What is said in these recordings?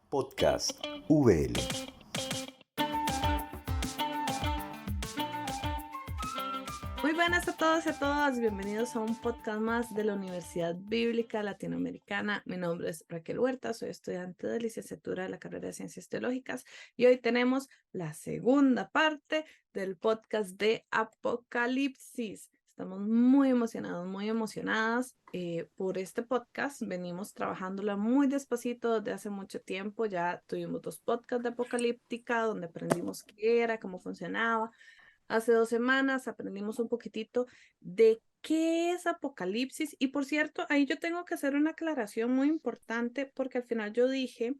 Podcast VL. Muy buenas a todos y a todas, bienvenidos a un podcast más de la Universidad Bíblica Latinoamericana. Mi nombre es Raquel Huerta, soy estudiante de licenciatura de la carrera de Ciencias Teológicas y hoy tenemos la segunda parte del podcast de Apocalipsis. Estamos muy emocionados, muy emocionadas por este podcast. Venimos trabajándola muy despacito desde hace mucho tiempo. Ya tuvimos 2 podcasts de Apocalíptica donde aprendimos qué era, cómo funcionaba. Hace 2 semanas aprendimos un poquitito de qué es Apocalipsis. Y por cierto, ahí yo tengo que hacer una aclaración muy importante porque al final yo dije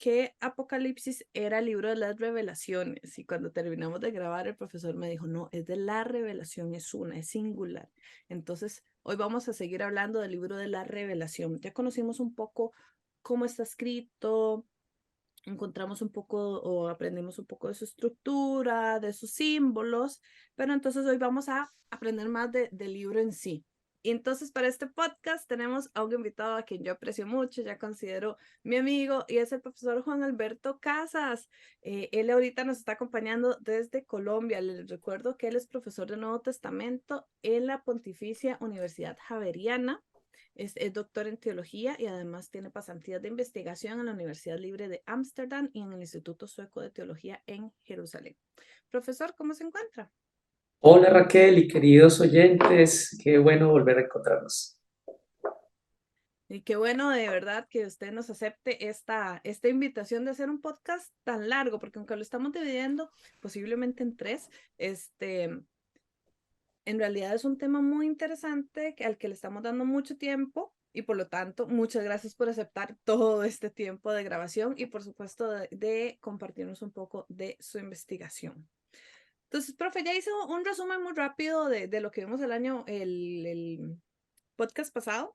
que Apocalipsis era el libro de las revelaciones. Y cuando terminamos de grabar, el profesor me dijo, no, es de la revelación, es singular. Entonces, hoy vamos a seguir hablando del libro de la revelación. Ya conocimos un poco cómo está escrito, encontramos un poco o aprendimos un poco de su estructura, de sus símbolos, pero entonces hoy vamos a aprender más del libro en sí. Y entonces para este podcast tenemos a un invitado a quien yo aprecio mucho, ya considero mi amigo, y es el profesor Juan Alberto Casas. Él ahorita nos está acompañando desde Colombia. Les recuerdo que él es profesor de Nuevo Testamento en la Pontificia Universidad Javeriana. Es doctor en teología y además tiene pasantías de investigación en la Universidad Libre de Ámsterdam y en el Instituto Sueco de Teología en Jerusalén. Profesor, ¿cómo se encuentra? Hola Raquel y queridos oyentes, qué bueno volver a encontrarnos. Y qué bueno de verdad que usted nos acepte esta invitación de hacer un podcast tan largo, porque aunque lo estamos dividiendo posiblemente en 3, en realidad es un tema muy interesante al que le estamos dando mucho tiempo y por lo tanto, muchas gracias por aceptar todo este tiempo de grabación y por supuesto de compartirnos un poco de su investigación. Entonces, profe, ya hizo un resumen muy rápido de lo que vimos el podcast pasado.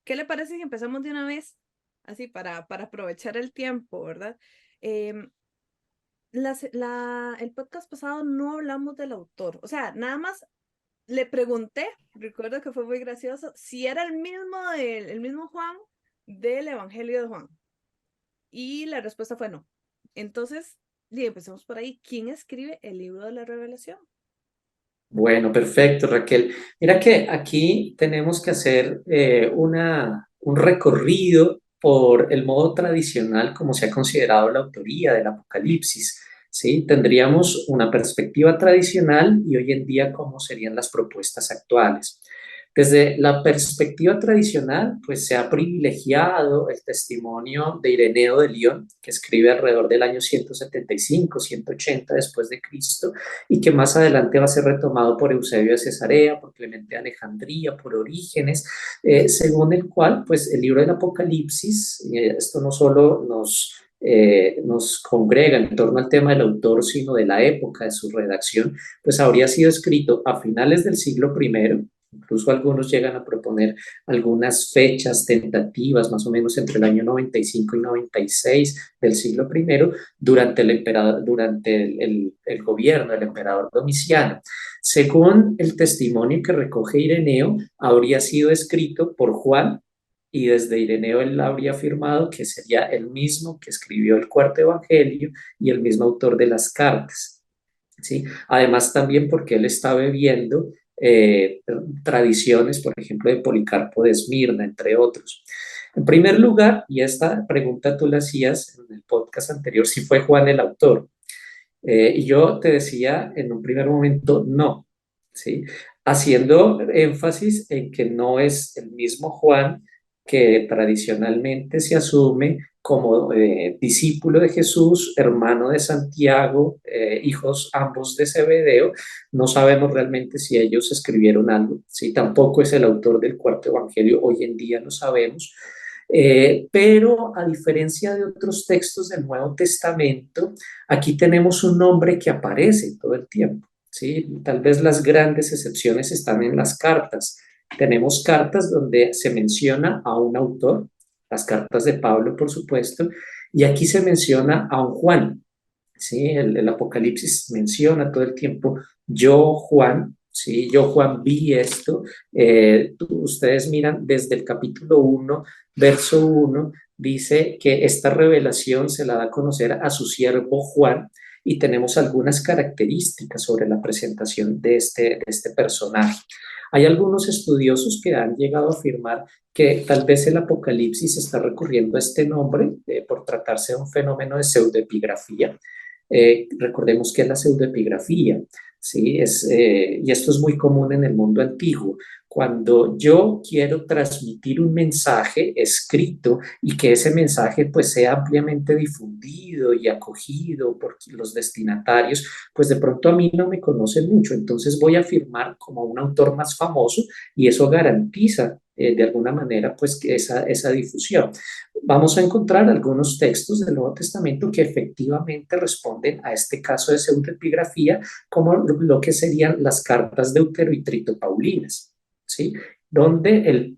¿Qué le parece si empezamos de una vez? Así para aprovechar el tiempo, ¿verdad? Em, el podcast pasado no hablamos del autor, o sea, nada más le pregunté, recuerdo que fue muy gracioso, si era el mismo Juan del Evangelio de Juan. Y la respuesta fue no. Entonces, empecemos por ahí. ¿Quién escribe el libro de la Revelación? Bueno, perfecto Raquel. Mira que aquí tenemos que hacer un recorrido por el modo tradicional como se ha considerado la autoría del Apocalipsis. ¿Sí? Tendríamos una perspectiva tradicional y hoy en día cómo serían las propuestas actuales. Desde la perspectiva tradicional, pues se ha privilegiado el testimonio de Ireneo de León, que escribe alrededor del año 175, 180 después de Cristo, y que más adelante va a ser retomado por Eusebio de Cesarea, por Clemente de Alejandría, por Orígenes, según el cual, pues el libro del Apocalipsis, esto no solo nos congrega en torno al tema del autor, sino de la época de su redacción, pues habría sido escrito a finales del siglo I. Incluso algunos llegan a proponer algunas fechas tentativas, más o menos entre el año 95 y 96 del siglo I, durante el gobierno del emperador Domiciano. Según el testimonio que recoge Ireneo, habría sido escrito por Juan y desde Ireneo él habría afirmado que sería el mismo que escribió el cuarto evangelio y el mismo autor de las cartas. ¿Sí? Además también porque él está bebiendo tradiciones, por ejemplo, de Policarpo de Esmirna, entre otros. En primer lugar, y esta pregunta tú la hacías en el podcast anterior, si fue Juan el autor. Y yo te decía en un primer momento, no, ¿sí? Haciendo énfasis en que no es el mismo Juan que tradicionalmente se asume como discípulo de Jesús, hermano de Santiago, hijos ambos de Zebedeo. No sabemos realmente si ellos escribieron algo, ¿sí? Tampoco es el autor del cuarto evangelio, hoy en día lo sabemos. Pero a diferencia de otros textos del Nuevo Testamento, aquí tenemos un nombre que aparece todo el tiempo, ¿sí? Tal vez las grandes excepciones están en las cartas. Tenemos cartas donde se menciona a un autor, las cartas de Pablo, por supuesto, y aquí se menciona a un Juan, ¿sí? El Apocalipsis menciona todo el tiempo, yo Juan, ¿sí? Yo Juan vi esto. Ustedes miran desde el capítulo 1, verso 1, dice que esta revelación se la da a conocer a su siervo Juan y tenemos algunas características sobre la presentación de este personaje. Hay algunos estudiosos que han llegado a afirmar que tal vez el Apocalipsis está recurriendo a este nombre por tratarse de un fenómeno de pseudoepigrafía. Recordemos que es la pseudoepigrafía, ¿sí? Y esto es muy común en el mundo antiguo. Cuando yo quiero transmitir un mensaje escrito y que ese mensaje pues sea ampliamente difundido y acogido por los destinatarios, pues de pronto a mí no me conocen mucho, entonces voy a firmar como un autor más famoso y eso garantiza de alguna manera pues que esa difusión. Vamos a encontrar algunos textos del Nuevo Testamento que efectivamente responden a este caso de pseudoepigrafía, como lo que serían las cartas de Deutero y Trito Paulinas, ¿sí? Donde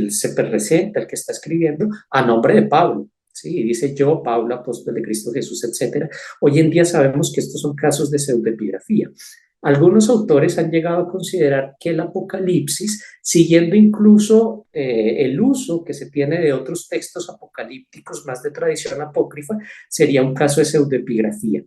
se presenta el que está escribiendo a nombre de Pablo, ¿sí? Y dice yo, Pablo, apóstol de Cristo Jesús, etcétera. Hoy en día sabemos que estos son casos de pseudoepigrafía. Algunos autores han llegado a considerar que el Apocalipsis, siguiendo incluso el uso que se tiene de otros textos apocalípticos más de tradición apócrifa, sería un caso de pseudoepigrafía.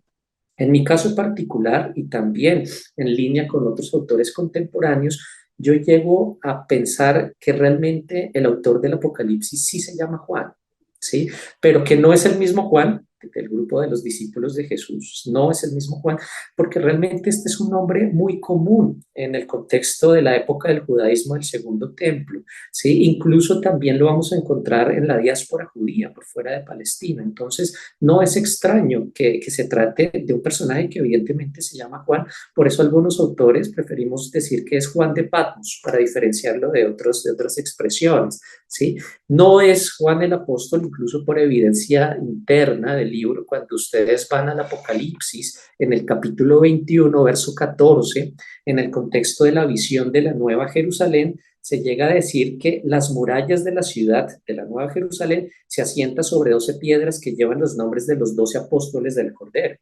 En mi caso particular y también en línea con otros autores contemporáneos, yo llego a pensar que realmente el autor del Apocalipsis sí se llama Juan, ¿sí? Pero que no es el mismo Juan del grupo de los discípulos de Jesús, no es el mismo Juan, porque realmente este es un nombre muy común en el contexto de la época del judaísmo del Segundo Templo, ¿sí? Incluso también lo vamos a encontrar en la diáspora judía por fuera de Palestina. Entonces, no es extraño que se trate de un personaje que evidentemente se llama Juan, por eso algunos autores preferimos decir que es Juan de Patmos para diferenciarlo de otras expresiones, ¿sí? No es Juan el apóstol, incluso por evidencia interna del libro, cuando ustedes van al Apocalipsis, en el capítulo 21, verso 14, en el contexto de la visión de la Nueva Jerusalén, se llega a decir que las murallas de la ciudad de la Nueva Jerusalén se asientan sobre 12 piedras que llevan los nombres de los 12 apóstoles del Cordero.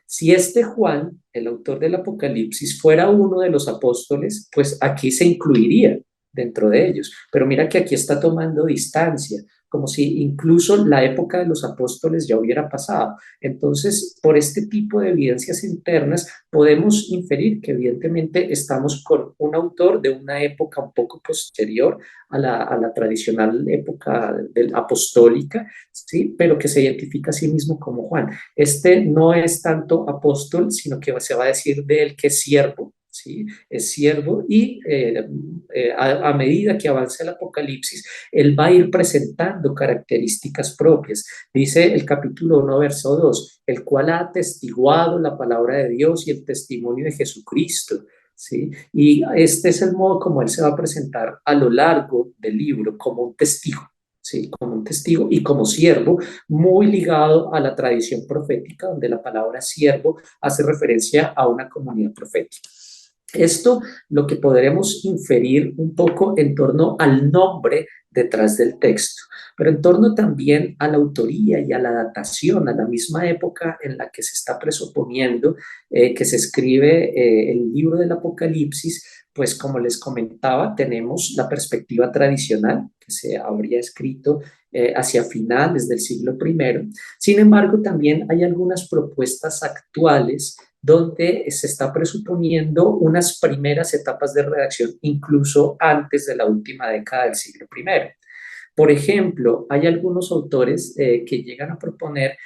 Si este Juan, el autor del Apocalipsis, fuera uno de los apóstoles, pues aquí se incluiría dentro de ellos. Pero mira que aquí está tomando distancia, como si incluso la época de los apóstoles ya hubiera pasado. Entonces, por este tipo de evidencias internas, podemos inferir que evidentemente estamos con un autor de una época un poco posterior a la tradicional época apostólica, ¿sí? Pero que se identifica a sí mismo como Juan. Este no es tanto apóstol, sino que se va a decir de él que es siervo, ¿sí? Es siervo y a medida que avanza el Apocalipsis, él va a ir presentando características propias. Dice el capítulo 1, verso 2, el cual ha atestiguado la palabra de Dios y el testimonio de Jesucristo. ¿Sí? Y este es el modo como él se va a presentar a lo largo del libro, como un testigo. Sí, como un testigo y como siervo, muy ligado a la tradición profética, donde la palabra siervo hace referencia a una comunidad profética. Esto lo que podremos inferir un poco en torno al nombre detrás del texto, pero en torno también a la autoría y a la datación, a la misma época en la que se está presuponiendo que se escribe el libro del Apocalipsis. Pues como les comentaba, tenemos la perspectiva tradicional que se habría escrito hacia finales del siglo I. Sin embargo, también hay algunas propuestas actuales donde se está presuponiendo unas primeras etapas de redacción, incluso antes de la última década del siglo I. Por ejemplo, hay algunos autores que llegan a proponer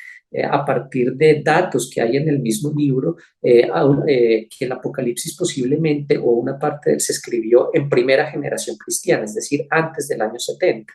a partir de datos que hay en el mismo libro, que el Apocalipsis posiblemente o una parte de él se escribió en primera generación cristiana, es decir, antes del año 70,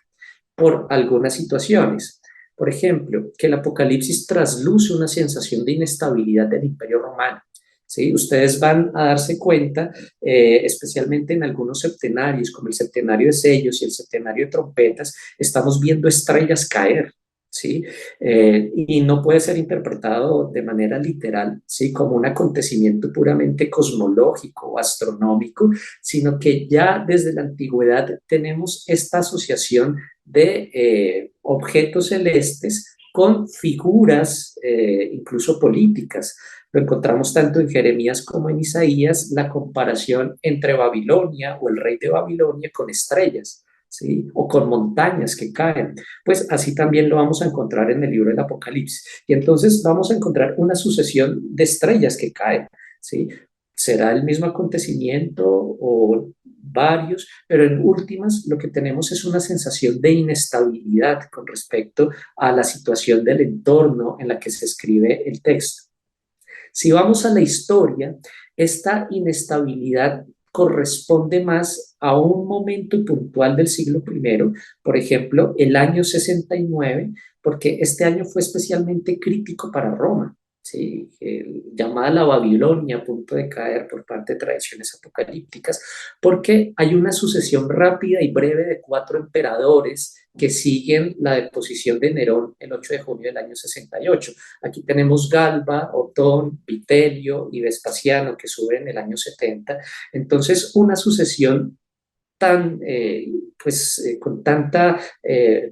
por algunas situaciones. Por ejemplo, que el Apocalipsis trasluce una sensación de inestabilidad del Imperio Romano. ¿Sí? Ustedes van a darse cuenta, especialmente en algunos septenarios, como el septenario de sellos y el septenario de trompetas, estamos viendo estrellas caer. ¿Sí? Y no puede ser interpretado de manera literal, ¿sí? Como un acontecimiento puramente cosmológico o astronómico, sino que ya desde la antigüedad tenemos esta asociación de objetos celestes con figuras incluso políticas. Lo encontramos tanto en Jeremías como en Isaías, la comparación entre Babilonia o el rey de Babilonia con estrellas. ¿sí? O con montañas que caen. Pues así también lo vamos a encontrar en el libro del Apocalipsis. Y entonces vamos a encontrar una sucesión de estrellas que caen, ¿sí? ¿Será el mismo acontecimiento o varios? Pero en últimas lo que tenemos es una sensación de inestabilidad con respecto a la situación del entorno en la que se escribe el texto. Si vamos a la historia, esta inestabilidad corresponde más a un momento puntual del siglo I, por ejemplo, el año 69, porque este año fue especialmente crítico para Roma. ¿Sí? Llamada la Babilonia, a punto de caer por parte de tradiciones apocalípticas, porque hay una sucesión rápida y breve de 4 emperadores que siguen la deposición de Nerón el 8 de junio del año 68. Aquí tenemos Galba, Otón, Vitelio y Vespasiano que suben en el año 70. Entonces, una sucesión tan, con tanta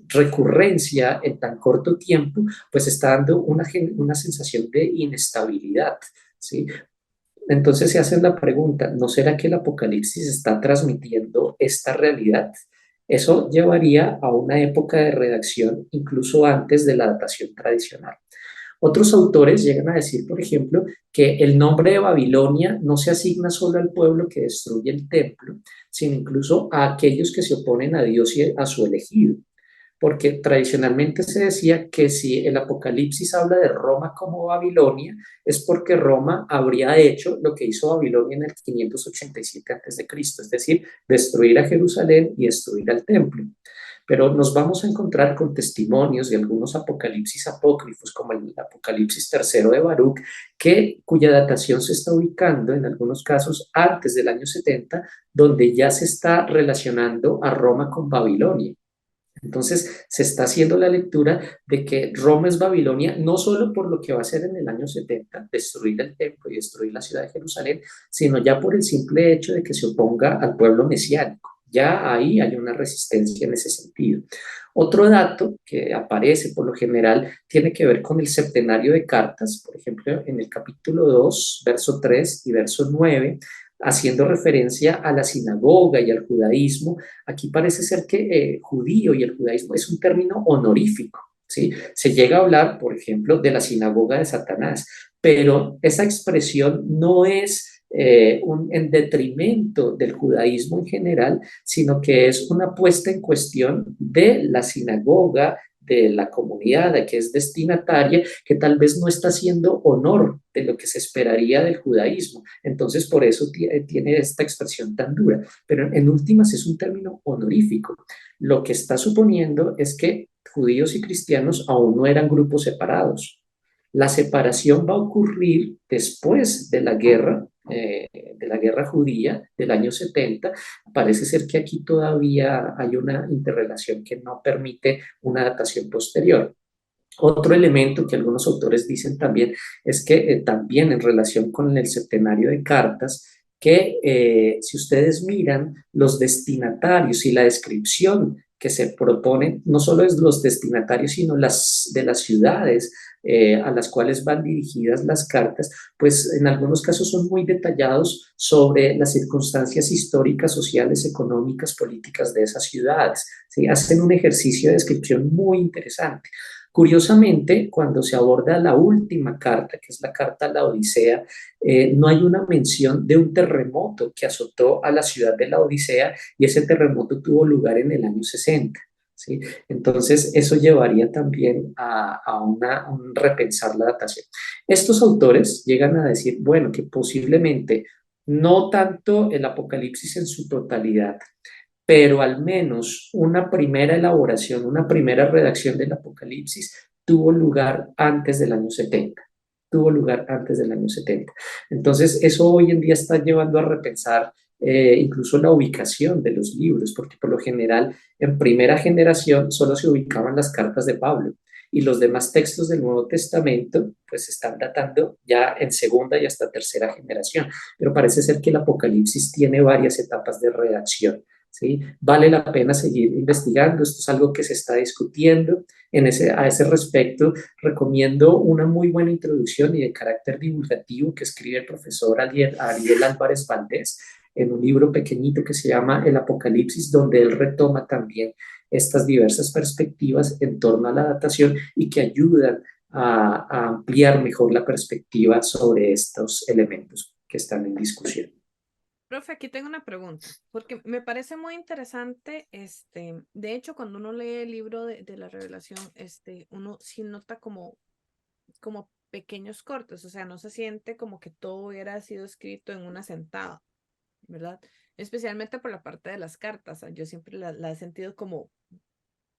recurrencia en tan corto tiempo, pues está dando una sensación de inestabilidad, ¿sí? Entonces se hacen la pregunta, ¿no será que el Apocalipsis está transmitiendo esta realidad? Eso llevaría a una época de redacción incluso antes de la datación tradicional. Otros autores llegan a decir, por ejemplo, que el nombre de Babilonia no se asigna solo al pueblo que destruye el templo, sino incluso a aquellos que se oponen a Dios y a su elegido. Porque tradicionalmente se decía que si el Apocalipsis habla de Roma como Babilonia, es porque Roma habría hecho lo que hizo Babilonia en el 587 a.C., es decir, destruir a Jerusalén y destruir al templo. Pero nos vamos a encontrar con testimonios de algunos apocalipsis apócrifos, como el Apocalipsis tercero de Baruch, cuya datación se está ubicando en algunos casos antes del año 70, donde ya se está relacionando a Roma con Babilonia. Entonces se está haciendo la lectura de que Roma es Babilonia no solo por lo que va a hacer en el año 70, destruir el templo y destruir la ciudad de Jerusalén, sino ya por el simple hecho de que se oponga al pueblo mesiánico. Ya ahí hay una resistencia en ese sentido. Otro dato que aparece por lo general tiene que ver con el septenario de cartas, por ejemplo, en el capítulo 2, verso 3 y verso 9, haciendo referencia a la sinagoga y al judaísmo. Aquí parece ser que judío y el judaísmo es un término honorífico, ¿sí? Se llega a hablar, por ejemplo, de la sinagoga de Satanás, pero esa expresión no es en detrimento del judaísmo en general, sino que es una puesta en cuestión de la sinagoga, de la comunidad que es destinataria, que tal vez no está haciendo honor de lo que se esperaría del judaísmo. Entonces, por eso tiene esta expresión tan dura. Pero en últimas es un término honorífico. Lo que está suponiendo es que judíos y cristianos aún no eran grupos separados. La separación va a ocurrir después de la guerra judía del año 70. Parece ser que aquí todavía hay una interrelación que no permite una datación posterior. Otro elemento que algunos autores dicen también es que también en relación con el septenario de cartas, que si ustedes miran los destinatarios y la descripción que se proponen, no solo es los destinatarios, sino las de las ciudades a las cuales van dirigidas las cartas, pues en algunos casos son muy detallados sobre las circunstancias históricas, sociales, económicas, políticas de esas ciudades. ¿Sí? Hacen un ejercicio de descripción muy interesante. Curiosamente, cuando se aborda la última carta, que es la carta a la Odisea, no hay una mención de un terremoto que azotó a la ciudad de la Odisea y ese terremoto tuvo lugar en el año 60. ¿Sí? Entonces, eso llevaría también a un repensar la datación. Estos autores llegan a decir, bueno, que posiblemente no tanto el Apocalipsis en su totalidad, pero al menos una primera elaboración, una primera redacción del Apocalipsis tuvo lugar antes del año 70. Tuvo lugar antes del año 70. Entonces, eso hoy en día está llevando a repensar incluso la ubicación de los libros, porque por lo general en primera generación solo se ubicaban las cartas de Pablo y los demás textos del Nuevo Testamento pues están datando ya en segunda y hasta tercera generación, pero parece ser que el Apocalipsis tiene varias etapas de redacción. ¿Sí? Vale la pena seguir investigando, esto es algo que se está discutiendo. A ese respecto, recomiendo una muy buena introducción y de carácter divulgativo que escribe el profesor Ariel Álvarez Valdés. en un libro pequeñito que se llama El Apocalipsis, donde él retoma también estas diversas perspectivas en torno a la datación y que ayudan a ampliar mejor la perspectiva sobre estos elementos que están en discusión. Profe, aquí tengo una pregunta, porque me parece muy interesante, de hecho, cuando uno lee el libro de la Revelación, uno sí nota como pequeños cortes, o sea, no se siente como que todo hubiera sido escrito en una sentada, ¿verdad? Especialmente por la parte de las cartas, yo siempre la he sentido como,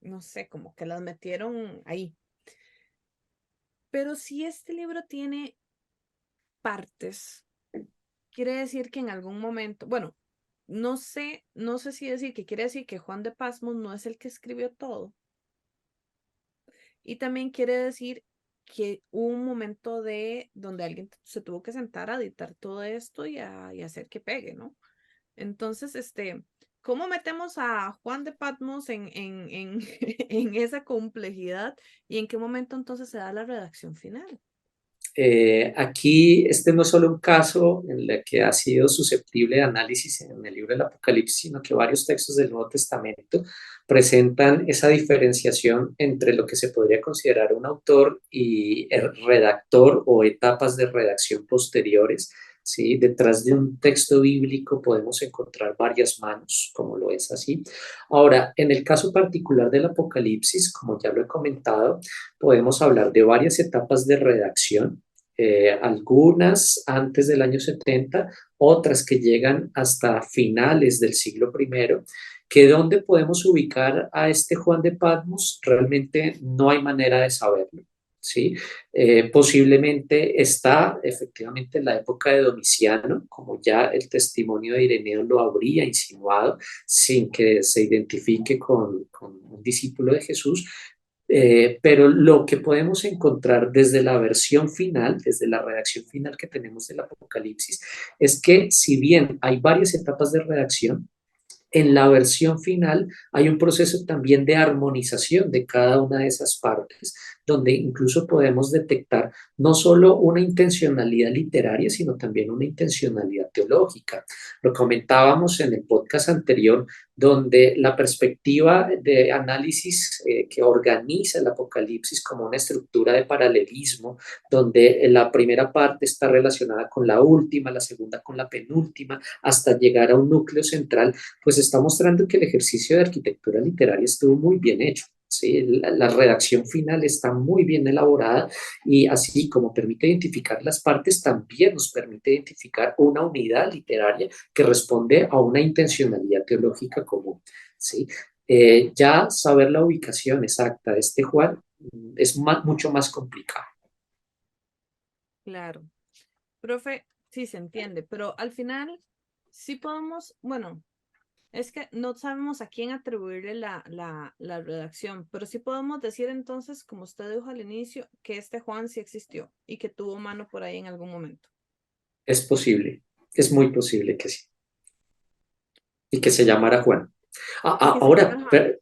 no sé, como que las metieron ahí. Pero si este libro tiene partes, quiere decir que en algún momento, bueno, no sé si decir que quiere decir que Juan de Pasmos no es el que escribió todo. Y también quiere decir que hubo un momento de donde alguien se tuvo que sentar a editar todo esto y hacer que pegue, ¿no? Entonces, ¿cómo metemos a Juan de Patmos en esa complejidad y en qué momento entonces se da la redacción final? Aquí este no es solo un caso en el que ha sido susceptible de análisis en el libro del Apocalipsis, sino que varios textos del Nuevo Testamento presentan esa diferenciación entre lo que se podría considerar un autor y el redactor o etapas de redacción posteriores. ¿Sí? Detrás de un texto bíblico podemos encontrar varias manos, como lo es así. Ahora, en el caso particular del Apocalipsis, como ya lo he comentado, podemos hablar de varias etapas de redacción, algunas antes del año 70, otras que llegan hasta finales del siglo primero, que dónde podemos ubicar a este Juan de Patmos, realmente no hay manera de saberlo. ¿Sí? Posiblemente está efectivamente en la época de Domiciano, como ya el testimonio de Ireneo lo habría insinuado, sin que se identifique con un discípulo de Jesús, pero lo que podemos encontrar desde la versión final, desde la redacción final que tenemos del Apocalipsis, es que si bien hay varias etapas de redacción, en la versión final hay un proceso también de armonización de cada una de esas partes, donde incluso podemos detectar no solo una intencionalidad literaria, sino también una intencionalidad teológica. Lo comentábamos en el podcast anterior, donde la perspectiva de análisis que organiza el Apocalipsis como una estructura de paralelismo, donde la primera parte está relacionada con la última, la segunda con la penúltima, hasta llegar a un núcleo central, pues está mostrando que el ejercicio de arquitectura literaria estuvo muy bien hecho. ¿Sí? La redacción final está muy bien elaborada y así como permite identificar las partes, también nos permite identificar una unidad literaria que responde a una intencionalidad teológica común. ¿Sí? Ya saber la ubicación exacta de este Juan es mucho más complicado. Claro. Profe, sí se entiende, pero al final sí podemos, bueno, es que no sabemos a quién atribuirle la redacción, pero sí podemos decir entonces, como usted dijo al inicio, que este Juan sí existió y que tuvo mano por ahí en algún momento. Es posible, es muy posible que sí, y que se llamara Juan. Y que se Ahora, llama Juan.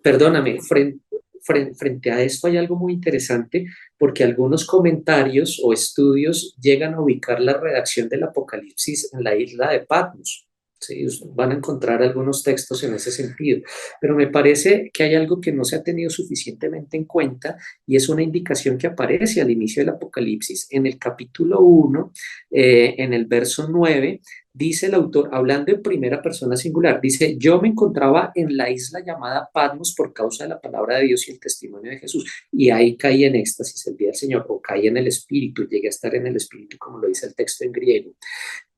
perdóname, frente a esto hay algo muy interesante porque algunos comentarios o estudios llegan a ubicar la redacción del Apocalipsis en la isla de Patmos. Sí, van a encontrar algunos textos en ese sentido, pero me parece que hay algo que no se ha tenido suficientemente en cuenta y es una indicación que aparece al inicio del Apocalipsis en el capítulo 1, en el verso 9. Dice el autor, hablando en primera persona singular, dice, yo me encontraba en la isla llamada Patmos por causa de la palabra de Dios y el testimonio de Jesús. Y ahí caí en éxtasis el día del Señor, o caí en el Espíritu, llegué a estar en el Espíritu, como lo dice el texto en griego.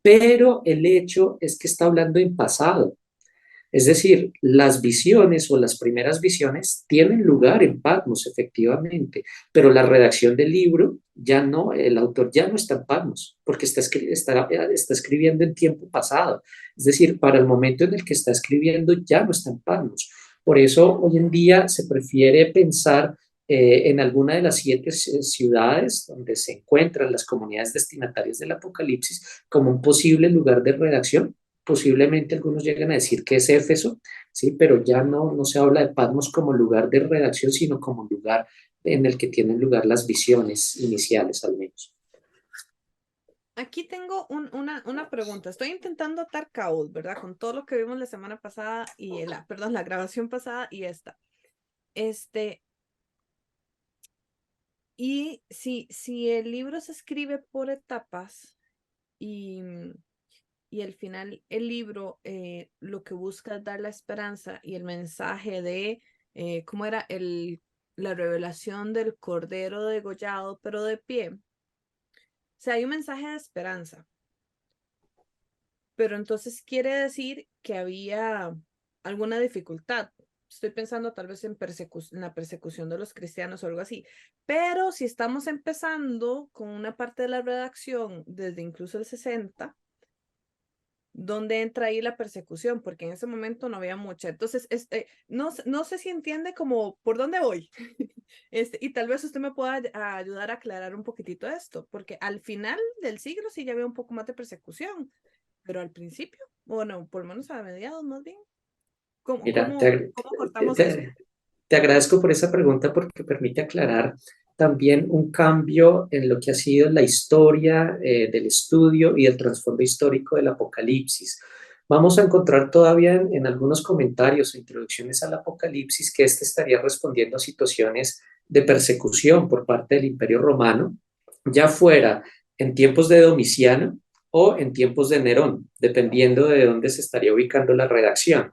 Pero el hecho es que está hablando en pasado. Es decir, las visiones o las primeras visiones tienen lugar en Patmos, efectivamente, pero la redacción del libro ya no, el autor ya no está en Patmos, porque está escribiendo en tiempo pasado. Es decir, para el momento en el que está escribiendo ya no está en Patmos. Por eso hoy en día se prefiere pensar en alguna de las 7 ciudades donde se encuentran las comunidades destinatarias del Apocalipsis como un posible lugar de redacción. Posiblemente algunos llegan a decir que es Éfeso, ¿sí? Pero ya no se habla de Patmos como lugar de redacción, sino como lugar en el que tienen lugar las visiones iniciales, al menos. Aquí tengo una pregunta. Estoy intentando atar cabos, ¿verdad? Con todo lo que vimos la semana pasada y perdón, la grabación pasada y esta. Este, y si el libro se escribe por etapas y, y al final el libro lo que busca es dar la esperanza y el mensaje de cómo era la revelación del cordero degollado, pero de pie. O sea, hay un mensaje de esperanza, pero entonces quiere decir que había alguna dificultad. Estoy pensando tal vez en la persecución de los cristianos o algo así. Pero si estamos empezando con una parte de la redacción desde incluso el 60, ¿dónde entra ahí la persecución? Porque en ese momento no había mucha. Entonces, no sé si entiende como por dónde voy. Y tal vez usted me pueda ayudar a aclarar un poquitito esto, porque al final del siglo sí ya había un poco más de persecución, pero al principio, bueno, por lo menos a mediados más bien. ¿Cómo, Mira, cómo, cómo te- cortamos eso? te- te agradezco por esa pregunta porque permite aclarar también un cambio en lo que ha sido la historia del estudio y el trasfondo histórico del Apocalipsis. Vamos a encontrar todavía en algunos comentarios o introducciones al Apocalipsis que este estaría respondiendo a situaciones de persecución por parte del Imperio Romano, ya fuera en tiempos de Domiciano o en tiempos de Nerón, dependiendo de dónde se estaría ubicando la redacción.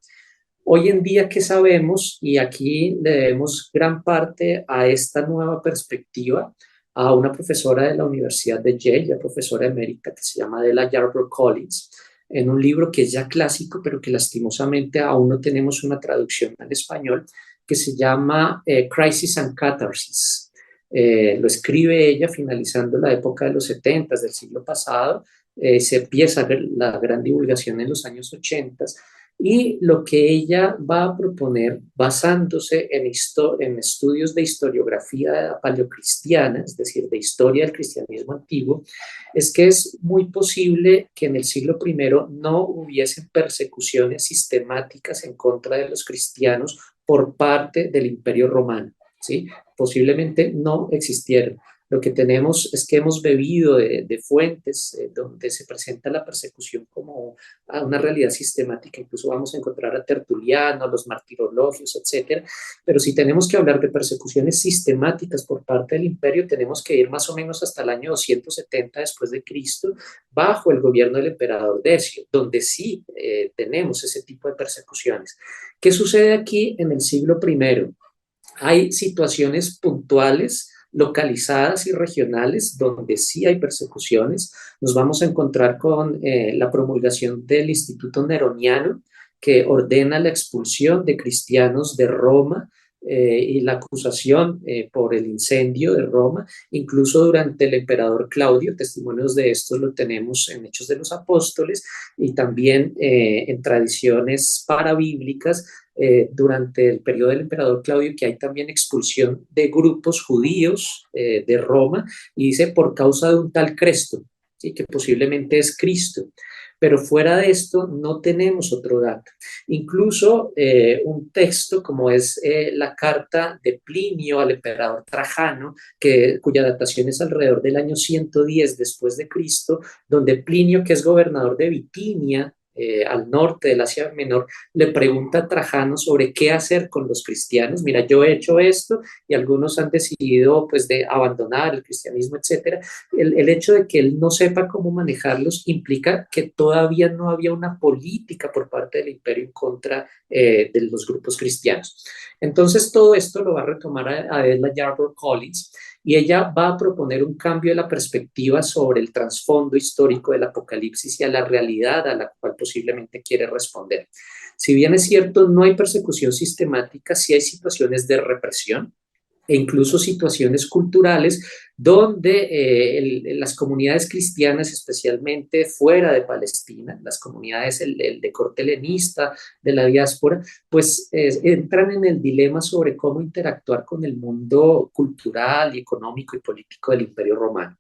Hoy en día, ¿qué sabemos? Y aquí le debemos gran parte a esta nueva perspectiva a una profesora de la Universidad de Yale, ya profesora emérita, que se llama Adela Yarbrough Collins, en un libro que es ya clásico, pero que lastimosamente aún no tenemos una traducción al español, que se llama Crisis and Catharsis. Lo escribe ella finalizando la época de los 70 del siglo pasado. Se empieza a ver la gran divulgación en los años 80 y lo que ella va a proponer, basándose en estudios de historiografía paleocristiana, es decir, de historia del cristianismo antiguo, es que es muy posible que en el siglo I no hubiesen persecuciones sistemáticas en contra de los cristianos por parte del Imperio Romano, ¿sí? Posiblemente no existieron. Lo que tenemos es que hemos bebido de fuentes donde se presenta la persecución como a una realidad sistemática. Incluso vamos a encontrar a Tertuliano, los martirologios, etcétera. Pero si tenemos que hablar de persecuciones sistemáticas por parte del imperio, tenemos que ir más o menos hasta el año 270 después de Cristo, bajo el gobierno del emperador Decio, donde sí tenemos ese tipo de persecuciones. ¿Qué sucede aquí en el siglo I? Hay situaciones puntuales, localizadas y regionales donde sí hay persecuciones. Nos vamos a encontrar con la promulgación del Instituto Neroniano, que ordena la expulsión de cristianos de Roma y la acusación por el incendio de Roma, incluso durante el emperador Claudio. Testimonios de esto lo tenemos en Hechos de los Apóstoles y también en tradiciones parabíblicas durante el periodo del emperador Claudio, que hay también expulsión de grupos judíos de Roma, y dice por causa de un tal Cresto, ¿sí? Que posiblemente es Cristo. Pero fuera de esto no tenemos otro dato. Incluso un texto como es la carta de Plinio al emperador Trajano, cuya datación es alrededor del año 110 después de Cristo, donde Plinio, que es gobernador de Bitinia, al norte del Asia Menor, le pregunta a Trajano sobre qué hacer con los cristianos. Mira, yo he hecho esto y algunos han decidido pues de abandonar el cristianismo, etcétera. El hecho de que él no sepa cómo manejarlos implica que todavía no había una política por parte del imperio en contra de los grupos cristianos. Entonces todo esto lo va a retomar a Adela Yarbrough Collins y ella va a proponer un cambio de la perspectiva sobre el trasfondo histórico del Apocalipsis y a la realidad a la cual posiblemente quiere responder. Si bien es cierto, no hay persecución sistemática, sí hay situaciones de represión e incluso situaciones culturales donde las comunidades cristianas, especialmente fuera de Palestina, las comunidades de corte helenista, de la diáspora, pues entran en el dilema sobre cómo interactuar con el mundo cultural y económico y político del Imperio Romano.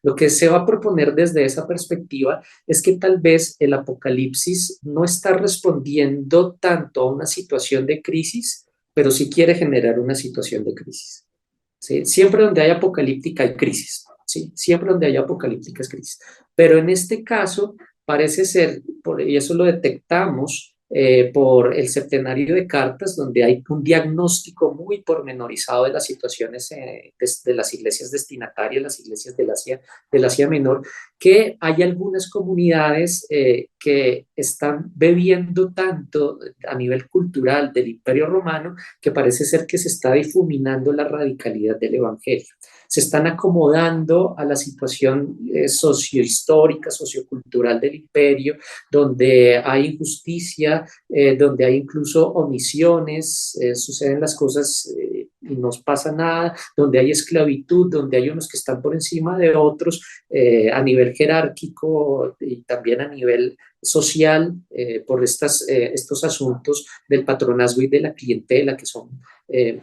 Lo que se va a proponer desde esa perspectiva es que tal vez el apocalipsis no está respondiendo tanto a una situación de crisis, pero sí quiere generar una situación de crisis. ¿Sí? Siempre donde hay apocalíptica hay crisis. ¿sí? Siempre donde haya apocalípticas crisis. Pero en este caso parece ser, y eso lo detectamos por el septenario de cartas, donde hay un diagnóstico muy pormenorizado de las situaciones de las iglesias destinatarias, las iglesias del Asia Menor, que hay algunas comunidades que están bebiendo tanto a nivel cultural del Imperio Romano que parece ser que se está difuminando la radicalidad del Evangelio. Se están acomodando a la situación sociohistórica, sociocultural del imperio, donde hay injusticia, donde hay incluso omisiones, suceden las cosas y no pasa nada, donde hay esclavitud, donde hay unos que están por encima de otros a nivel jerárquico y también a nivel social por estos asuntos del patronazgo y de la clientela que son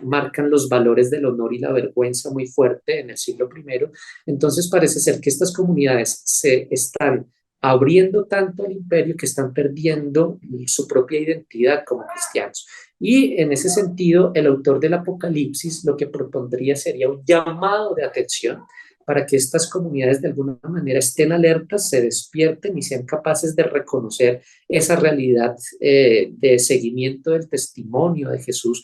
marcan los valores del honor y la vergüenza muy fuerte en el siglo I. Entonces parece ser que estas comunidades se están abriendo tanto al imperio que están perdiendo su propia identidad como cristianos. Y en ese sentido, el autor del Apocalipsis lo que propondría sería un llamado de atención para que estas comunidades de alguna manera estén alertas, se despierten y sean capaces de reconocer esa realidad de seguimiento del testimonio de Jesús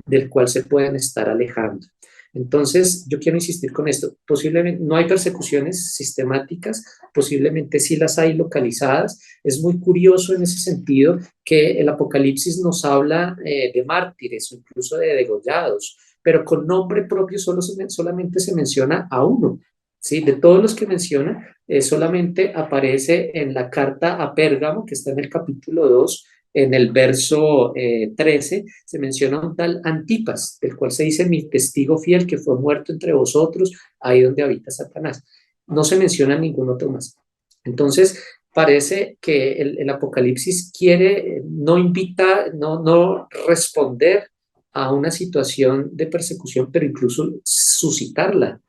del cual se pueden estar alejando. Entonces, yo quiero insistir con esto. Posiblemente no hay persecuciones sistemáticas, posiblemente sí las hay localizadas. Es muy curioso en ese sentido que el Apocalipsis nos habla de mártires o incluso de degollados, pero con nombre propio solamente se menciona a uno. ¿Sí? De todos los que menciona, solamente aparece en la carta a Pérgamo, que está en el capítulo 2, en el verso 13, se menciona un tal Antipas, del cual se dice mi testigo fiel que fue muerto entre vosotros, ahí donde habita Satanás. No se menciona ningún otro más. Entonces, parece que el Apocalipsis quiere no invitar, no responder a una situación de persecución, pero incluso suscitarla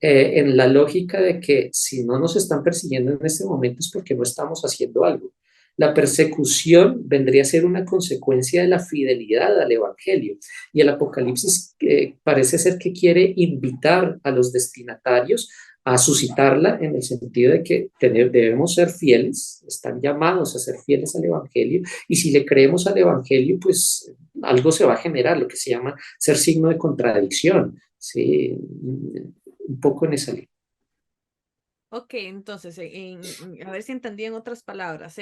en la lógica de que si no nos están persiguiendo en este momento es porque no estamos haciendo algo. La persecución vendría a ser una consecuencia de la fidelidad al Evangelio y el Apocalipsis parece ser que quiere invitar a los destinatarios a suscitarla en el sentido de que debemos ser fieles, están llamados a ser fieles al Evangelio y si le creemos al Evangelio, pues algo se va a generar, lo que se llama ser signo de contradicción. ¿Sí? Un poco en esa línea. Ok, entonces, a ver si entendí en otras palabras,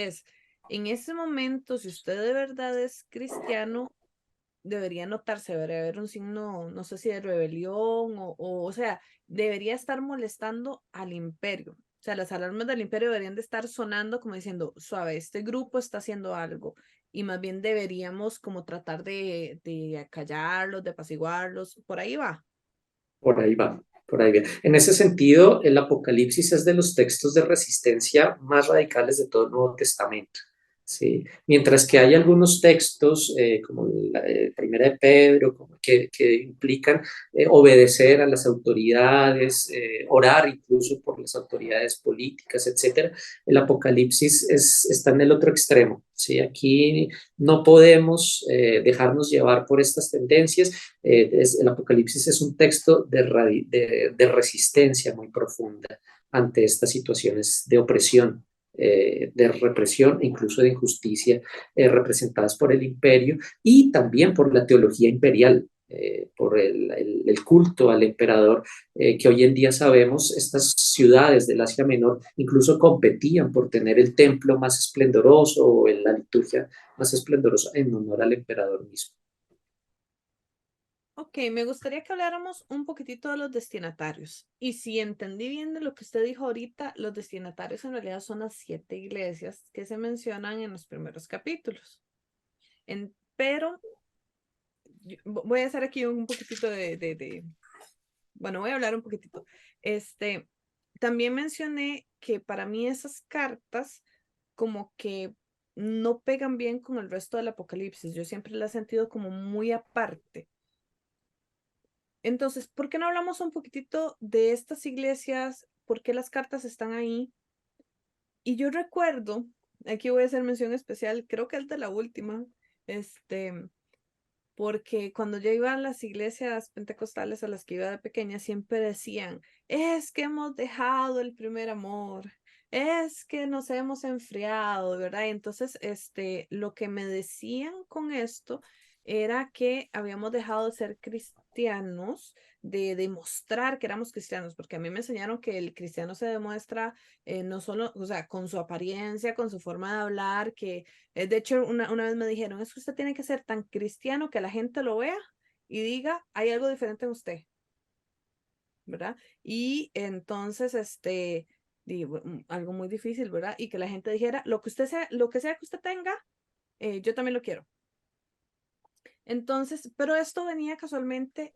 en ese momento, si usted de verdad es cristiano, debería notarse, debería haber un signo, no sé si de rebelión o sea, debería estar molestando al imperio. O sea, las alarmas del imperio deberían de estar sonando como diciendo, suave, este grupo está haciendo algo y más bien deberíamos como tratar de acallarlos, de apaciguarlos, por ahí va. Por ahí va, por ahí va. En ese sentido, el Apocalipsis es de los textos de resistencia más radicales de todo el Nuevo Testamento. ¿Sí? Mientras que hay algunos textos, como la Primera de Pedro, que implican obedecer a las autoridades, orar incluso por las autoridades políticas, etcétera, el Apocalipsis está en el otro extremo. ¿Sí? Aquí no podemos dejarnos llevar por estas tendencias. El Apocalipsis es un texto de resistencia muy profunda ante estas situaciones de opresión, de represión e incluso de injusticia representadas por el imperio y también por la teología imperial. Por el culto al emperador, que hoy en día sabemos, estas ciudades del Asia Menor incluso competían por tener el templo más esplendoroso o la liturgia más esplendorosa en honor al emperador mismo. Ok, me gustaría que habláramos un poquitito de los destinatarios. Y si entendí bien de lo que usted dijo ahorita, los destinatarios en realidad son las 7 iglesias que se mencionan en los primeros capítulos. Pero voy a hacer aquí un poquitito bueno, voy a hablar un poquitito. Este, también mencioné que para mí esas cartas como que no pegan bien con el resto del Apocalipsis. Yo siempre las he sentido como muy aparte. Entonces, ¿por qué no hablamos un poquitito de estas iglesias? ¿Por qué las cartas están ahí? Y yo recuerdo, aquí voy a hacer mención especial, creo que es de la última, este, porque cuando yo iba a las iglesias pentecostales a las que iba de pequeña, siempre decían, es que hemos dejado el primer amor, es que nos hemos enfriado, ¿verdad? Y entonces, lo que me decían con esto era que habíamos dejado de ser cristianos, de demostrar que éramos cristianos, porque a mí me enseñaron que el cristiano se demuestra no solo, o sea, con su apariencia, con su forma de hablar, que de hecho, una vez me dijeron, es que usted tiene que ser tan cristiano que la gente lo vea y diga, hay algo diferente en usted, ¿verdad? Y entonces, digo, algo muy difícil, ¿verdad? Y que la gente dijera, lo que usted sea, lo que sea que usted tenga, yo también lo quiero. Entonces, pero esto venía casualmente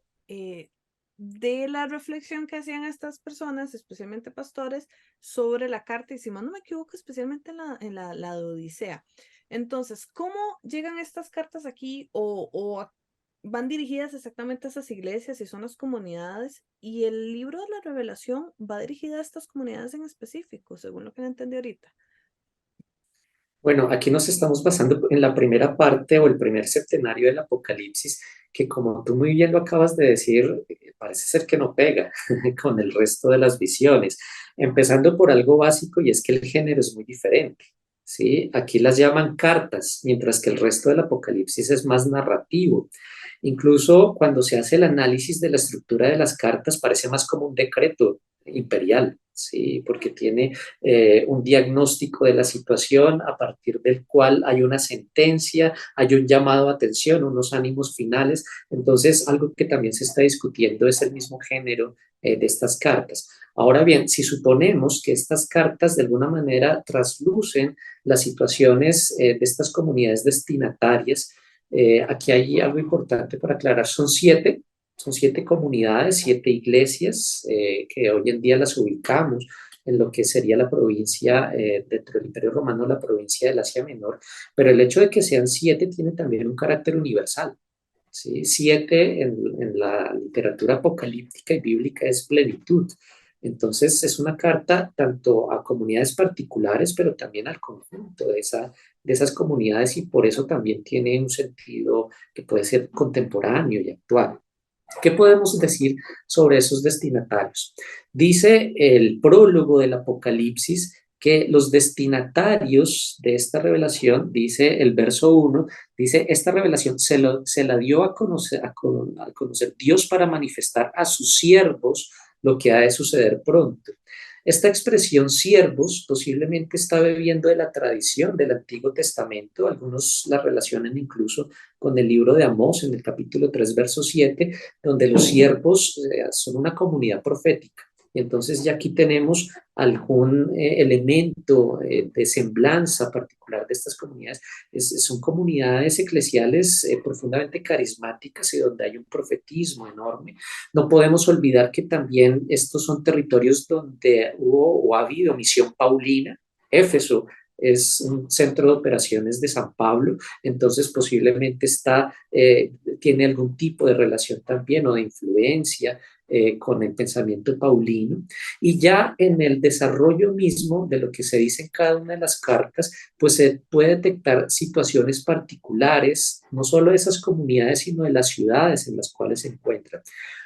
de la reflexión que hacían estas personas, especialmente pastores, sobre la carta, y si mal no me equivoco, especialmente la de Odisea. Entonces, ¿cómo llegan estas cartas aquí van dirigidas exactamente a esas iglesias y son las comunidades? Y el libro de la Revelación va dirigida a estas comunidades en específico, según lo que entendí ahorita. Bueno, aquí nos estamos basando en la primera parte o el primer septenario del Apocalipsis, que como tú muy bien lo acabas de decir, parece ser que no pega con el resto de las visiones, empezando por algo básico y es que el género es muy diferente. ¿Sí? Aquí las llaman cartas, mientras que el resto del Apocalipsis es más narrativo. Incluso cuando se hace el análisis de la estructura de las cartas, parece más como un decreto imperial, ¿sí? Porque tiene un diagnóstico de la situación a partir del cual hay una sentencia, hay un llamado a atención, unos ánimos finales. Entonces, algo que también se está discutiendo es el mismo género de estas cartas. Ahora bien, si suponemos que estas cartas de alguna manera traslucen las situaciones de estas comunidades destinatarias, aquí hay algo importante para aclarar. Son siete comunidades, siete iglesias que hoy en día las ubicamos en lo que sería la provincia, dentro del Imperio Romano, la provincia del Asia Menor, pero el hecho de que sean siete tiene también un carácter universal. ¿Sí? Siete en la literatura apocalíptica y bíblica es plenitud. Entonces es una carta tanto a comunidades particulares, pero también al conjunto de esas comunidades y por eso también tiene un sentido que puede ser contemporáneo y actual. ¿Qué podemos decir sobre esos destinatarios? Dice el prólogo del Apocalipsis que los destinatarios de esta revelación, dice el verso 1, dice, esta revelación se la dio a conocer Dios para manifestar a sus siervos lo que ha de suceder pronto. Esta expresión siervos posiblemente está bebiendo de la tradición del Antiguo Testamento, algunos la relacionan incluso con el libro de Amós en el capítulo 3, verso 7, donde los siervos son una comunidad profética. Y entonces ya aquí tenemos algún elemento de semblanza particular de estas comunidades. Son comunidades eclesiales profundamente carismáticas y donde hay un profetismo enorme. No podemos olvidar que también estos son territorios donde hubo o ha habido misión paulina. Éfeso es un centro de operaciones de San Pablo, entonces posiblemente tiene algún tipo de relación también o de influencia con el pensamiento paulino. Y ya en el desarrollo mismo de lo que se dice en cada una de las cartas, pues se puede detectar situaciones particulares, no solo de esas comunidades, sino de las ciudades en las cuales se encuentran.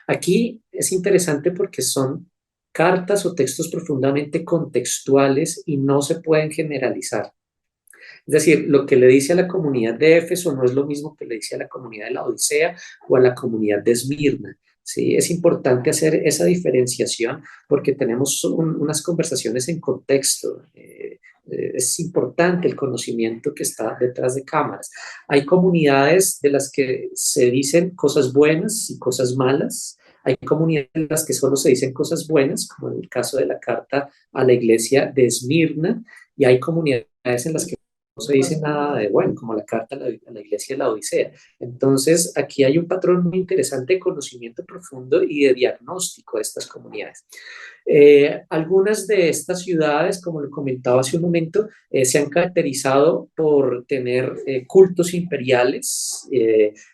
Aquí es interesante porque son cartas o textos profundamente contextuales y no se pueden generalizar. Es decir, lo que le dice a la comunidad de Éfeso no es lo mismo que le dice a la comunidad de la Odisea o a la comunidad de Esmirna. ¿Sí? Es importante hacer esa diferenciación porque tenemos unas conversaciones en contexto. Es importante el conocimiento que está detrás de cámaras. Hay comunidades de las que se dicen cosas buenas y cosas malas. Hay comunidades en las que solo se dicen cosas buenas, como en el caso de la carta a la iglesia de Esmirna, y hay comunidades en las que no se dice nada de bueno, como la carta a la iglesia de la Odisea. Entonces, aquí hay un patrón muy interesante de conocimiento profundo y de diagnóstico de estas comunidades. Algunas de estas ciudades, como lo comentaba hace un momento, se han caracterizado por tener cultos imperiales.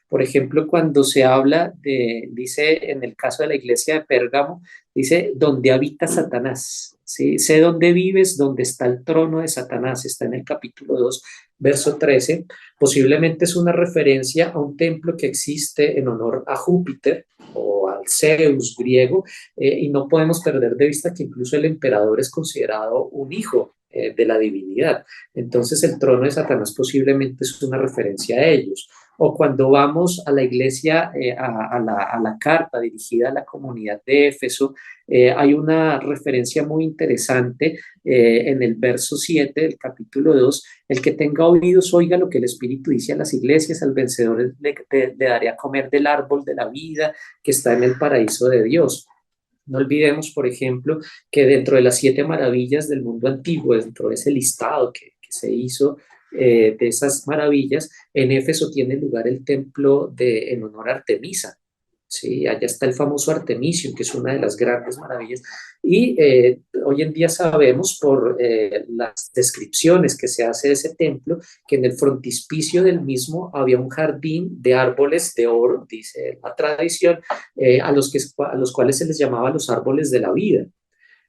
Por ejemplo, cuando se habla dice en el caso de la iglesia de Pérgamo, dice, donde habita Satanás. ¿Sí? Sé dónde vives, dónde está el trono de Satanás, está en el capítulo 2 verso 13, posiblemente es una referencia a un templo que existe en honor a Júpiter o al Zeus griego, y no podemos perder de vista que incluso el emperador es considerado un hijo de la divinidad. Entonces el trono de Satanás posiblemente es una referencia a ellos. O cuando vamos a la iglesia, a la carta dirigida a la comunidad de Éfeso, hay una referencia muy interesante en el verso 7 del capítulo 2: el que tenga oídos oiga lo que el Espíritu dice a las iglesias, al vencedor le daré a comer del árbol de la vida que está en el paraíso de Dios. No olvidemos, por ejemplo, que dentro de las 7 maravillas del mundo antiguo, dentro de ese listado que se hizo de esas maravillas, en Éfeso tiene lugar el templo en honor a Artemisa. Sí, allá está el famoso Artemisio, que es una de las grandes maravillas. Y hoy en día sabemos por las descripciones que se hace de ese templo, que en el frontispicio del mismo había un jardín de árboles de oro, dice la tradición, a los cuales se les llamaba los árboles de la vida.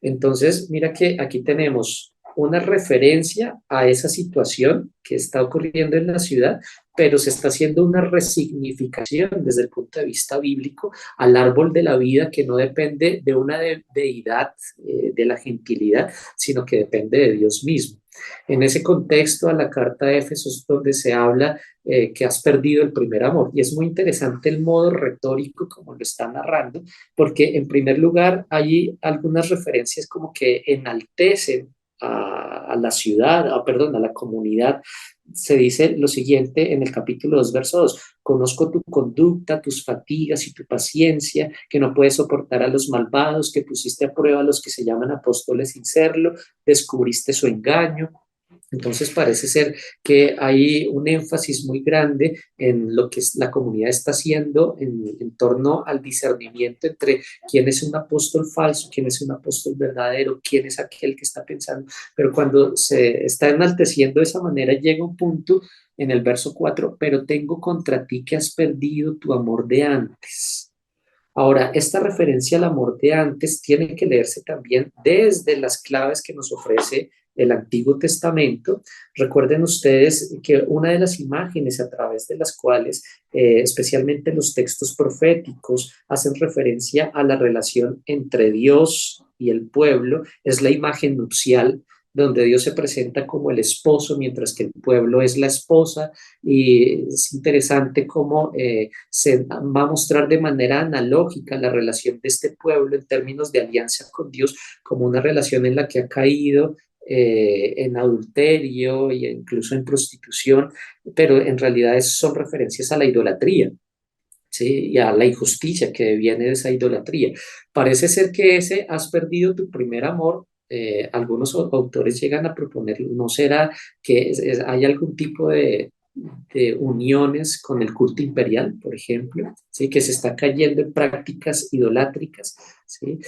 Entonces, mira que aquí tenemos una referencia a esa situación que está ocurriendo en la ciudad, pero se está haciendo una resignificación desde el punto de vista bíblico al árbol de la vida, que no depende de una deidad de la gentilidad, sino que depende de Dios mismo. En ese contexto, a la carta de Éfeso es donde se habla que has perdido el primer amor. Y es muy interesante el modo retórico como lo está narrando, porque en primer lugar hay algunas referencias como que enaltecen a la ciudad, perdón, a la comunidad. Se dice lo siguiente en el capítulo 2, verso 2: conozco tu conducta, tus fatigas y tu paciencia, que no puedes soportar a los malvados, que pusiste a prueba a los que se llaman apóstoles sin serlo, descubriste su engaño. Entonces parece ser que hay un énfasis muy grande en lo que la comunidad está haciendo en torno al discernimiento entre quién es un apóstol falso, quién es un apóstol verdadero, quién es aquel que está pensando. Pero cuando se está enalteciendo de esa manera, llega un punto en el verso 4: pero tengo contra ti que has perdido tu amor de antes. Ahora, esta referencia al amor de antes tiene que leerse también desde las claves que nos ofrece el Antiguo Testamento. Recuerden ustedes que una de las imágenes a través de las cuales, especialmente los textos proféticos, hacen referencia a la relación entre Dios y el pueblo, es la imagen nupcial, donde Dios se presenta como el esposo, mientras que el pueblo es la esposa. Y es interesante cómo se va a mostrar de manera analógica la relación de este pueblo en términos de alianza con Dios, como una relación en la que ha caído en adulterio e incluso en prostitución, pero en realidad son referencias a la idolatría. ¿Sí? Y a la injusticia que viene de esa idolatría. Parece ser que ese has perdido tu primer amor. Algunos autores llegan a proponer, ¿no será que hay algún tipo de uniones con el culto imperial, por ejemplo, ¿sí? Que se está cayendo en prácticas idolátricas, ¿sí?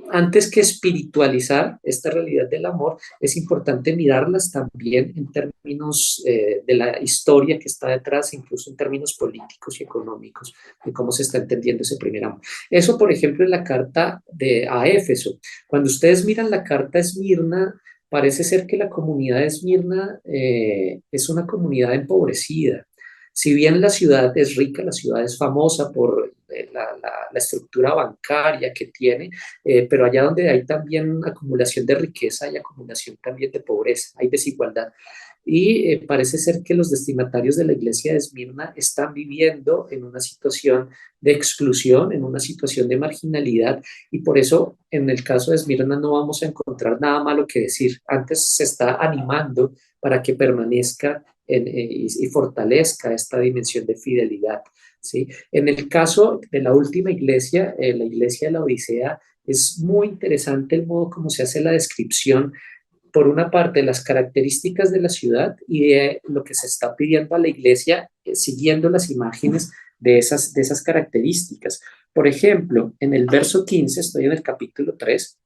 Antes que espiritualizar esta realidad del amor, es importante mirarlas también en términos de la historia que está detrás, incluso en términos políticos y económicos, de cómo se está entendiendo ese primer amor. Eso, por ejemplo, en la carta a Éfeso. Cuando ustedes miran la carta a Esmirna, parece ser que la comunidad de Esmirna es una comunidad empobrecida. Si bien la ciudad es rica, la ciudad es famosa por la estructura bancaria que tiene, pero allá donde hay también acumulación de riqueza, hay acumulación también de pobreza, hay desigualdad. Y parece ser que los destinatarios de la iglesia de Esmirna están viviendo en una situación de exclusión, en una situación de marginalidad, y por eso en el caso de Esmirna no vamos a encontrar nada malo que decir. Antes se está animando para que permanezca y fortalezca esta dimensión de fidelidad, ¿sí? En el caso de la última iglesia, la iglesia de la Odisea, es muy interesante el modo como se hace la descripción, por una parte, las características de la ciudad y de lo que se está pidiendo a la iglesia, siguiendo las imágenes de esas características. Por ejemplo, en el verso 15, estoy en el capítulo 3,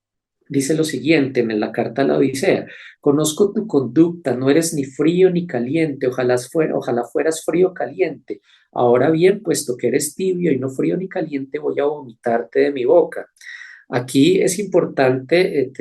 dice lo siguiente en la carta a la Odisea: conozco tu conducta, no eres ni frío ni caliente, ojalá fueras frío o caliente. Ahora bien, puesto que eres tibio y no frío ni caliente, voy a vomitarte de mi boca. Aquí es importante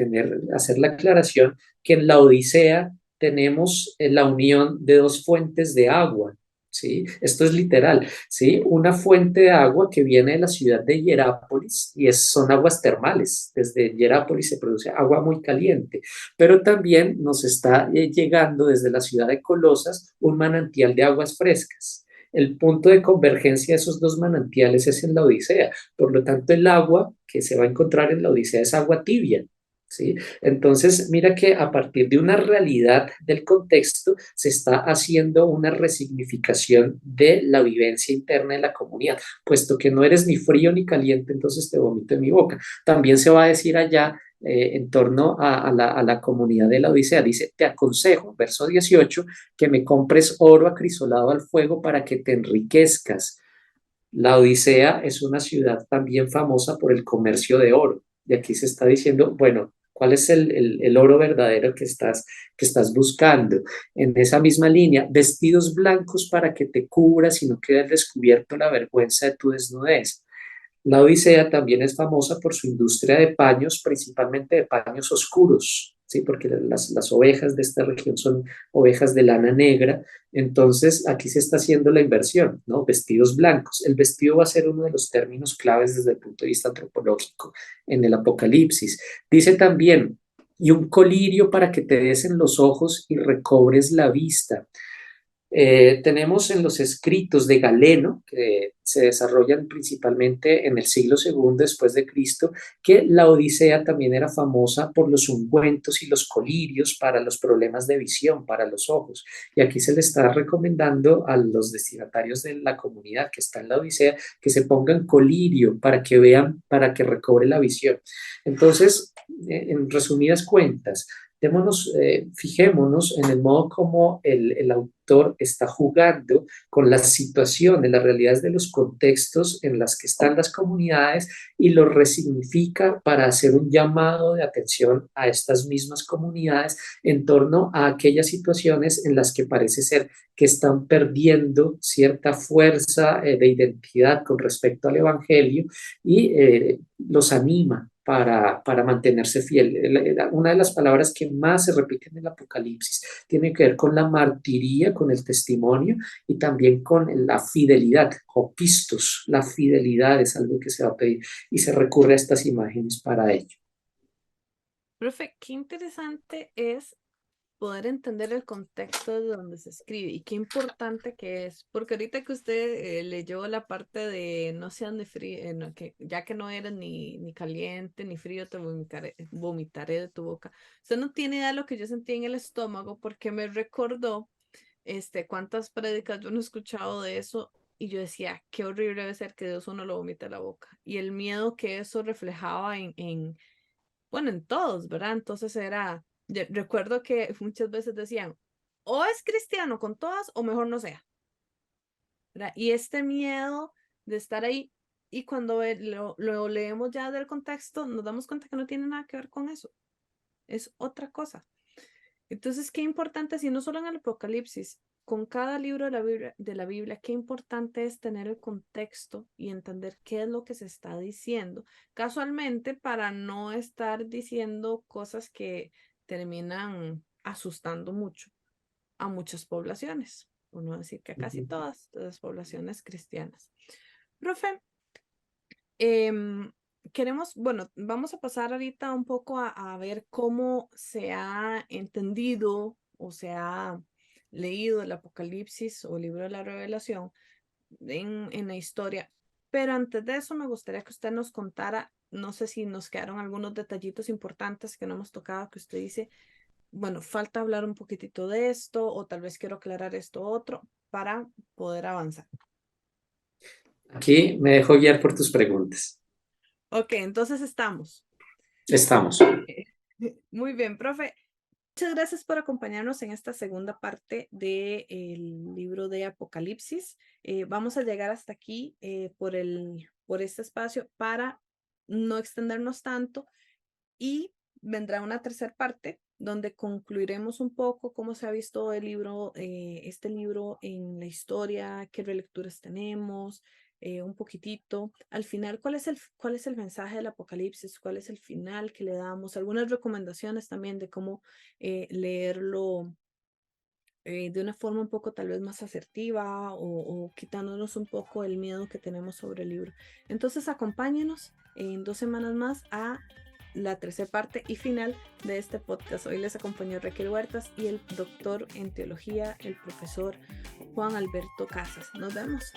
hacer la aclaración que en la Odisea tenemos la unión de dos fuentes de agua. ¿Sí? Esto es literal, ¿sí? Una fuente de agua que viene de la ciudad de Hierápolis y son aguas termales. Desde Hierápolis se produce agua muy caliente, pero también nos está llegando desde la ciudad de Colosas un manantial de aguas frescas. El punto de convergencia de esos dos manantiales es en la Odisea. Por lo tanto, el agua que se va a encontrar en la Odisea es agua tibia. ¿Sí? Entonces, mira que a partir de una realidad del contexto se está haciendo una resignificación de la vivencia interna de la comunidad, puesto que no eres ni frío ni caliente, entonces te vomito en mi boca. También se va a decir allá en torno a la comunidad de la Odisea, dice, te aconsejo, verso 18, que me compres oro acrisolado al fuego para que te enriquezcas. La Odisea es una ciudad también famosa por el comercio de oro. Y aquí se está diciendo, bueno, ¿cuál es el oro verdadero que estás buscando? En esa misma línea, vestidos blancos para que te cubras y no quede al descubierto la vergüenza de tu desnudez. La Odisea también es famosa por su industria de paños, principalmente de paños oscuros, ¿sí? Porque las ovejas de esta región son ovejas de lana negra. Entonces, aquí se está haciendo la inversión, ¿no? Vestidos blancos. El vestido va a ser uno de los términos claves desde el punto de vista antropológico en el Apocalipsis. Dice también, y un colirio para que te des en los ojos y recobres la vista. Tenemos en los escritos de Galeno, que se desarrollan principalmente en el siglo segundo después de Cristo, que la Odisea también era famosa por los ungüentos y los colirios para los problemas de visión, para los ojos. Y aquí se le está recomendando a los destinatarios de la comunidad que está en la Odisea que se pongan colirio para que vean, para que recobre la visión. Entonces, en resumidas cuentas, fijémonos en el modo como el autor está jugando con las situaciones, las realidades de los contextos en las que están las comunidades y lo resignifica para hacer un llamado de atención a estas mismas comunidades en torno a aquellas situaciones en las que parece ser que están perdiendo cierta fuerza de identidad con respecto al Evangelio y los anima para mantenerse fiel. Una de las palabras que más se repiten en el Apocalipsis tiene que ver con la martiría, con el testimonio y también con la fidelidad, opistos. La fidelidad es algo que se va a pedir y se recurre a estas imágenes para ello. Profe, qué interesante es poder entender el contexto de donde se escribe y qué importante que es, porque ahorita que usted leyó la parte de no sean de frío, no, que, ya que no eres ni caliente ni frío, te vomitaré de tu boca. Usted no tiene idea de lo que yo sentí en el estómago porque me recordó cuántas prédicas yo no he escuchado de eso y yo decía, qué horrible debe ser que Dios uno lo vomite a la boca y el miedo que eso reflejaba bueno, en todos, ¿verdad? Entonces era, recuerdo que muchas veces decían, o es cristiano con todas o mejor no sea, ¿verdad? Y este miedo de estar ahí y cuando lo leemos ya del contexto, nos damos cuenta que no tiene nada que ver con eso, es otra cosa. Entonces, qué importante, si no solo en el Apocalipsis, con cada libro de la Biblia, qué importante es tener el contexto y entender qué es lo que se está diciendo, casualmente para no estar diciendo cosas que terminan asustando mucho a muchas poblaciones, por no decir que a casi todas las poblaciones cristianas. Profe, Em, queremos, bueno, vamos a pasar ahorita un poco a ver cómo se ha entendido o se ha leído el Apocalipsis o el libro de la Revelación en la historia. Pero antes de eso me gustaría que usted nos contara, no sé si nos quedaron algunos detallitos importantes que no hemos tocado, que usted dice, bueno, falta hablar un poquitito de esto o tal vez quiero aclarar esto otro para poder avanzar. Aquí me dejo guiar por tus preguntas. Ok, entonces estamos. Estamos. Muy bien, profe. Muchas gracias por acompañarnos en esta segunda parte del libro de Apocalipsis. Vamos a llegar hasta aquí por este espacio para no extendernos tanto y vendrá una tercera parte donde concluiremos un poco cómo se ha visto este libro en la historia, qué relecturas tenemos, un poquitito. Al final, cuál es el mensaje del Apocalipsis? ¿Cuál es el final que le damos? Algunas recomendaciones también de cómo leerlo de una forma un poco tal vez más asertiva o quitándonos un poco el miedo que tenemos sobre el libro. Entonces acompáñenos en 2 semanas más a la tercera parte y final de este podcast. Hoy les acompañó Raquel Huertas y el doctor en teología, el profesor Juan Alberto Casas. Nos vemos.